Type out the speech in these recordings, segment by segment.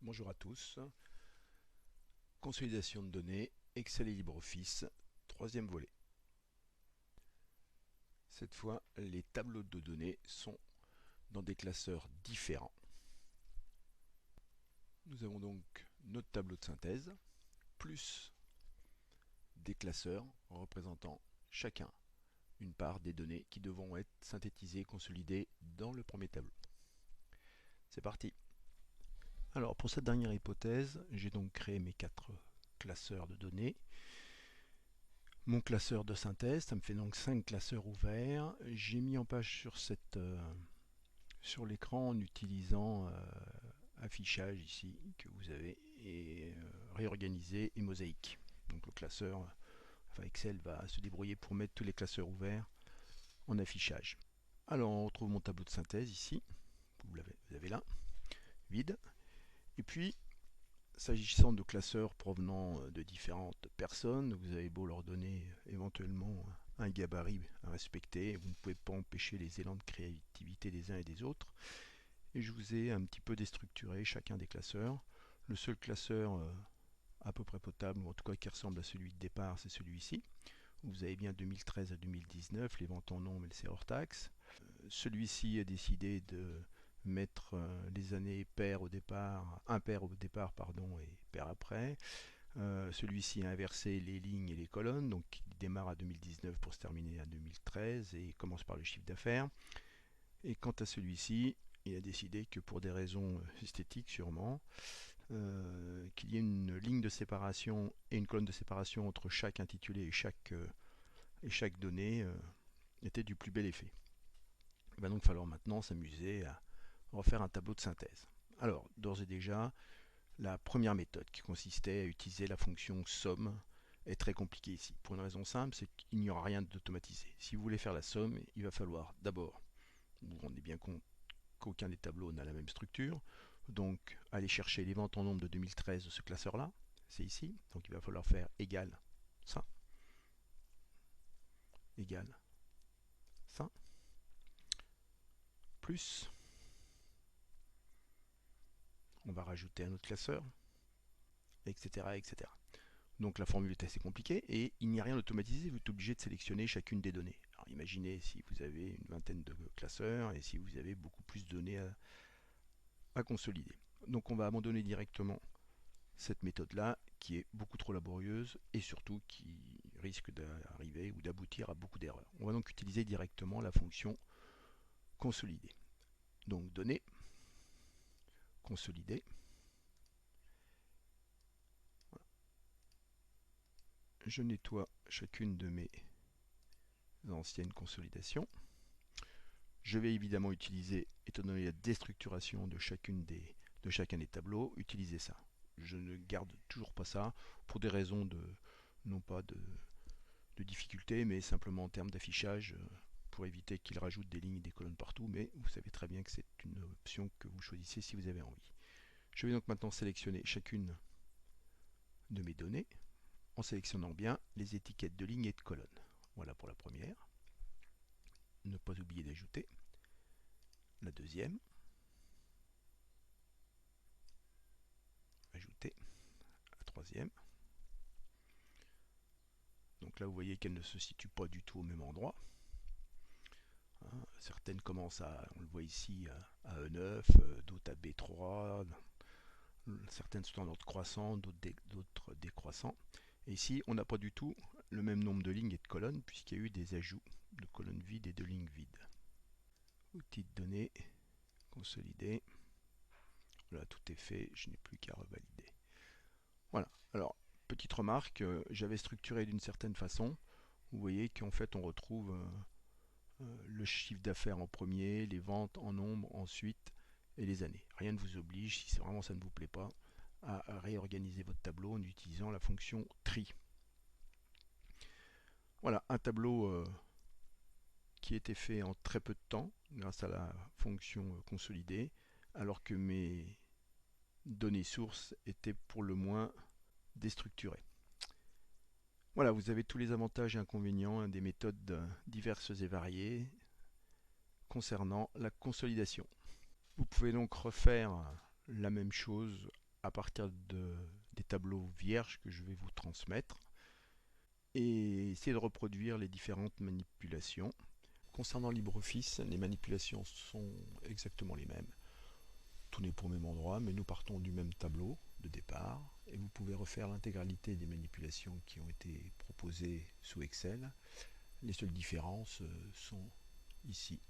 Bonjour à tous. Consolidation de données, Excel et LibreOffice, troisième volet. Cette fois, les tableaux de données sont dans des classeurs différents. Nous avons donc notre tableau de synthèse, plus des classeurs représentant chacun une part des données qui devront être synthétisées et consolidées dans le premier tableau. C'est parti. Alors pour cette dernière hypothèse, j'ai donc créé mes 4 classeurs de données. Mon classeur de synthèse, ça me fait donc 5 classeurs ouverts. J'ai mis en page sur l'écran en utilisant affichage ici que vous avez et réorganisé et mosaïque. Donc le classeur, enfin Excel va se débrouiller pour mettre tous les classeurs ouverts en affichage. Alors on retrouve mon tableau de synthèse ici, vous avez là, vide. Et puis s'agissant de classeurs provenant de différentes personnes, vous avez beau leur donner éventuellement un gabarit à respecter, vous ne pouvez pas empêcher les élans de créativité des uns et des autres. Et je vous ai un petit peu déstructuré chacun des classeurs. Le seul classeur à peu près potable, ou en tout cas qui ressemble à celui de départ, c'est celui-ci. Vous avez bien 2013 à 2019, les ventes en nombre et le c'est hors taxe. Celui-ci a décidé de mettre les années paires au départ, impaires au départ pardon, et paires après. Celui-ci a inversé les lignes et les colonnes, donc il démarre à 2019 pour se terminer à 2013 et commence par le chiffre d'affaires. Et quant à celui-ci, il a décidé que pour des raisons esthétiques sûrement, qu'il y ait une ligne de séparation et une colonne de séparation entre chaque intitulé et chaque donnée était du plus bel effet. Il va donc falloir maintenant s'amuser à refaire un tableau de synthèse. Alors, d'ores et déjà, la première méthode qui consistait à utiliser la fonction somme est très compliquée ici. Pour une raison simple, c'est qu'il n'y aura rien d'automatisé. Si vous voulez faire la somme, il va falloir d'abord, vous vous rendez bien compte qu'aucun des tableaux n'a la même structure, donc aller chercher les ventes en nombre de 2013 de ce classeur-là, c'est ici, donc il va falloir faire égal ça, égal ça, plus, on va rajouter un autre classeur, etc. etc. Donc la formule est assez compliquée et il n'y a rien d'automatisé, vous êtes obligé de sélectionner chacune des données. Alors imaginez si vous avez une vingtaine de classeurs et si vous avez beaucoup plus de données à consolider. Donc on va abandonner directement cette méthode-là qui est beaucoup trop laborieuse et surtout qui risque d'arriver ou d'aboutir à beaucoup d'erreurs. On va donc utiliser directement la fonction consolider. Donc données, consolider. Voilà. Je nettoie chacune de mes anciennes consolidations. Je vais évidemment utiliser, étant donné la déstructuration de chacun des tableaux, utiliser ça. Je ne garde toujours pas ça pour des raisons non pas de difficulté, mais simplement en termes d'affichage, pour éviter qu'il rajoute des lignes et des colonnes partout, mais vous savez très bien que c'est une option que vous choisissez si vous avez envie. Je vais donc maintenant sélectionner chacune de mes données, en sélectionnant bien les étiquettes de lignes et de colonnes. Voilà pour la première. Ne pas oublier d'ajouter la deuxième. Ajouter la troisième. Donc là, vous voyez qu'elles ne se situent pas du tout au même endroit. Certaines commencent on le voit ici, à E9, d'autres à B3, certaines sont en ordre croissant, d'autres décroissant. Et ici, on n'a pas du tout le même nombre de lignes et de colonnes, puisqu'il y a eu des ajouts de colonnes vides et de lignes vides. Outils de données, consolider. Voilà, tout est fait, je n'ai plus qu'à revalider. Voilà, alors, petite remarque, j'avais structuré d'une certaine façon. Vous voyez qu'en fait, on retrouve le chiffre d'affaires en premier, les ventes en nombre ensuite, et les années. Rien ne vous oblige, si vraiment ça ne vous plaît pas, à réorganiser votre tableau en utilisant la fonction tri. Voilà, un tableau qui a été fait en très peu de temps grâce à la fonction consolidée, alors que mes données sources étaient pour le moins déstructurées. Voilà, vous avez tous les avantages et inconvénients des méthodes diverses et variées concernant la consolidation. Vous pouvez donc refaire la même chose à partir des tableaux vierges que je vais vous transmettre et essayer de reproduire les différentes manipulations. Concernant LibreOffice, les manipulations sont exactement les mêmes. Tout n'est pas au même endroit, mais nous partons du même tableau de départ et vous pouvez refaire l'intégralité des manipulations qui ont été proposées sous Excel. Les seules différences sont ici,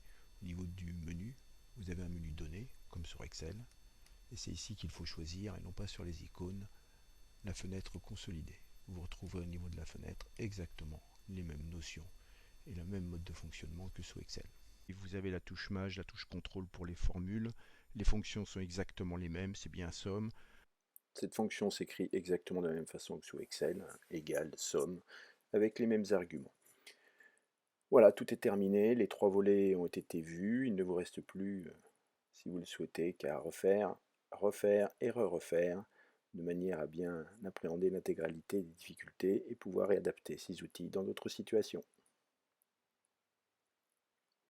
au niveau du menu. Vous avez un menu données, comme sur Excel, et c'est ici qu'il faut choisir, et non pas sur les icônes, la fenêtre consolidée. Vous retrouverez au niveau de la fenêtre exactement les mêmes notions et le même mode de fonctionnement que sous Excel. Et vous avez la touche Maj, la touche contrôle pour les formules. Les fonctions sont exactement les mêmes, c'est bien somme. Cette fonction s'écrit exactement de la même façon que sous Excel, égale somme, avec les mêmes arguments. Voilà, tout est terminé, les 3 volets ont été vus, il ne vous reste plus, si vous le souhaitez, qu'à refaire, refaire et re-refaire, de manière à bien appréhender l'intégralité des difficultés et pouvoir réadapter ces outils dans d'autres situations.